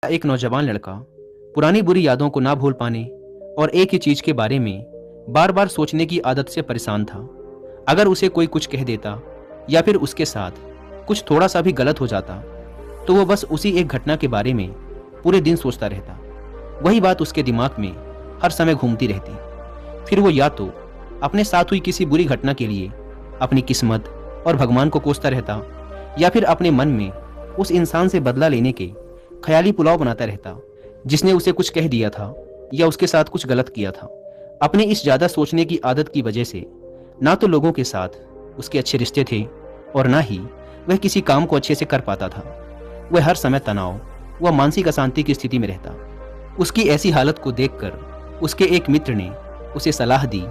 एक नौजवान लड़का पुरानी बुरी यादों को ना भूल पाने और एक ही चीज के बारे में बार बार सोचने की आदत से परेशान था। अगर उसे कोई कुछ कह देता या फिर उसके साथ कुछ थोड़ा सा भी गलत हो जाता तो वो बस उसी एक घटना के बारे में पूरे दिन सोचता रहता। वही बात उसके दिमाग में हर समय घूमती रहती। फिर वो या तो अपने साथ हुई किसी बुरी घटना के लिए अपनी किस्मत और भगवान को कोसता रहता या फिर अपने मन में उस इंसान से बदला लेने के ख्याली पुलाव बनाता रहता जिसने उसे कुछ कह दिया था या उसके साथ कुछ गलत किया था। अपने इस ज्यादा सोचने की आदत की वजह से ना तो लोगों के साथ उसके अच्छे रिश्ते थे और ना ही वह किसी काम को अच्छे से कर पाता था। वह हर समय तनाव व मानसिक अशांति की स्थिति में रहता। उसकी ऐसी हालत को देखकर उसके एक मित्र ने उसे सलाह दी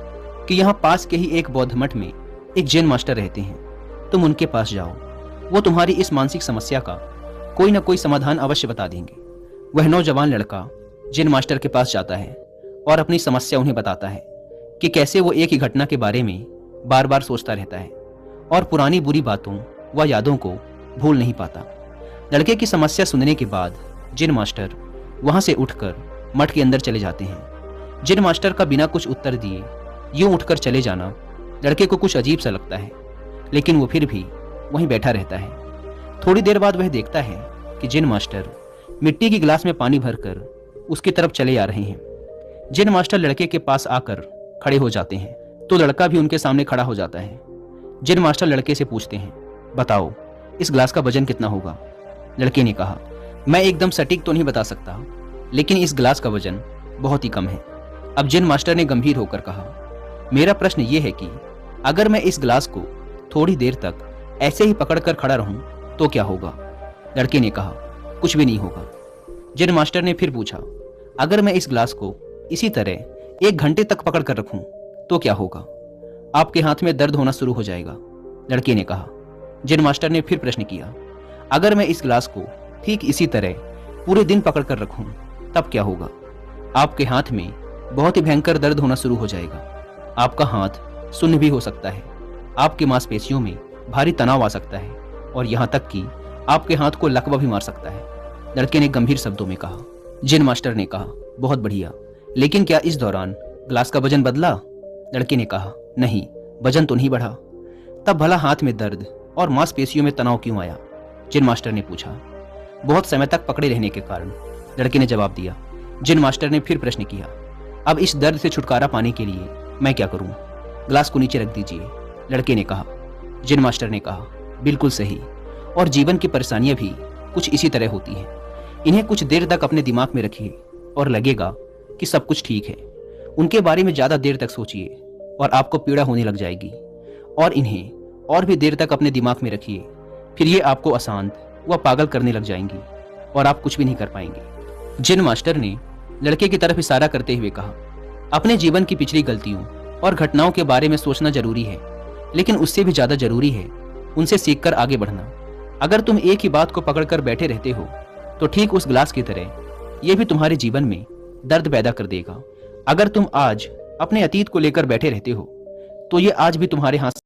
कि यहाँ पास के ही एक बौद्ध मठ में एक जैन मास्टर रहते हैं, तुम उनके पास जाओ, वो तुम्हारी इस मानसिक समस्या का कोई ना कोई समाधान अवश्य बता देंगे। वह नौजवान लड़का जैन मास्टर के पास जाता है और अपनी समस्या उन्हें बताता है कि कैसे वो एक ही घटना के बारे में बार बार सोचता रहता है और पुरानी बुरी बातों व यादों को भूल नहीं पाता। लड़के की समस्या सुनने के बाद जैन मास्टर वहां से उठकर मठ के अंदर चले जाते हैं। जैन मास्टर का बिना कुछ उत्तर दिए यूं उठकर चले जाना लड़के को कुछ अजीब सा लगता है, लेकिन वो फिर भी वहीं बैठा रहता है। थोड़ी देर बाद वह देखता है कि जैन मास्टर मिट्टी की गिलास में पानी भरकर उसकी तरफ चले आ रहे हैं। जैन मास्टर लड़के के पास आकर खड़े हो जाते हैं तो लड़का भी उनके सामने खड़ा हो जाता है। जैन मास्टर लड़के से पूछते हैं, बताओ इस गिलास का वजन कितना होगा? लड़के ने कहा, मैं एकदम सटीक तो नहीं बता सकता, लेकिन इस गिलास का वजन बहुत ही कम है। अब जैन मास्टर ने गंभीर होकर कहा, मेरा प्रश्न ये है कि अगर मैं इस गिलास को थोड़ी देर तक ऐसे ही पकड़कर खड़ा रहूं तो क्या होगा? लड़के ने कहा, कुछ भी नहीं होगा। जैन मास्टर ने फिर पूछा, अगर मैं इस गिलास को इसी तरह 1 घंटे तक पकड़ कर रखूं तो क्या होगा? आपके हाथ में दर्द होना शुरू हो जाएगा। लड़के ने कहा। जैन मास्टर ने फिर प्रश्न किया, अगर मैं इस गिलास को ठीक इसी तरह पूरे दिन पकड़ कर रखूं तब क्या होगा? आपके हाथ में बहुत ही भयंकर दर्द होना शुरू हो जाएगा। आपका हाथ सुन्न भी हो सकता है, आपकी मांसपेशियों में भारी तनाव आ सकता है और यहाँ तक कि आपके हाथ को लकवा भी मार सकता है। लड़के ने गंभीर शब्दों में कहा। जैन मास्टर ने कहा, बहुत बढ़िया, लेकिन क्या इस दौरान गिलास का वजन बदला? लड़के ने कहा, नहीं, वजन तो नहीं बढ़ा। तब भला हाथ में दर्द और मांसपेशियों में तनाव क्यों आया? जैन मास्टर ने पूछा। बहुत समय तक पकड़े रहने के कारण, लड़के ने जवाब दिया। जैन मास्टर ने फिर प्रश्न किया, अब इस दर्द से छुटकारा पाने के लिए मैं क्या करूं? गिलास को नीचे रख दीजिए। लड़के ने कहा। जैन मास्टर ने कहा, बिल्कुल सही, और जीवन की परेशानियां भी कुछ इसी तरह होती हैं। इन्हें कुछ देर तक अपने दिमाग में रखिए और लगेगा कि सब कुछ ठीक है। उनके बारे में ज्यादा देर तक सोचिए और आपको पीड़ा होने लग जाएगी, और इन्हें और भी देर तक अपने दिमाग में रखिए, फिर ये आपको अशांत व पागल करने लग जाएंगी और आप कुछ भी नहीं कर पाएंगे। जैन मास्टर ने लड़के की तरफ इशारा करते हुए कहा, अपने जीवन की पिछली गलतियों और घटनाओं के बारे में सोचना जरूरी है, लेकिन उससे भी ज्यादा जरूरी है उनसे सीखकर आगे बढ़ना। अगर तुम एक ही बात को पकड़कर बैठे रहते हो तो ठीक उस गिलास की तरह यह भी तुम्हारे जीवन में दर्द पैदा कर देगा। अगर तुम आज अपने अतीत को लेकर बैठे रहते हो तो ये आज भी तुम्हारे हाथ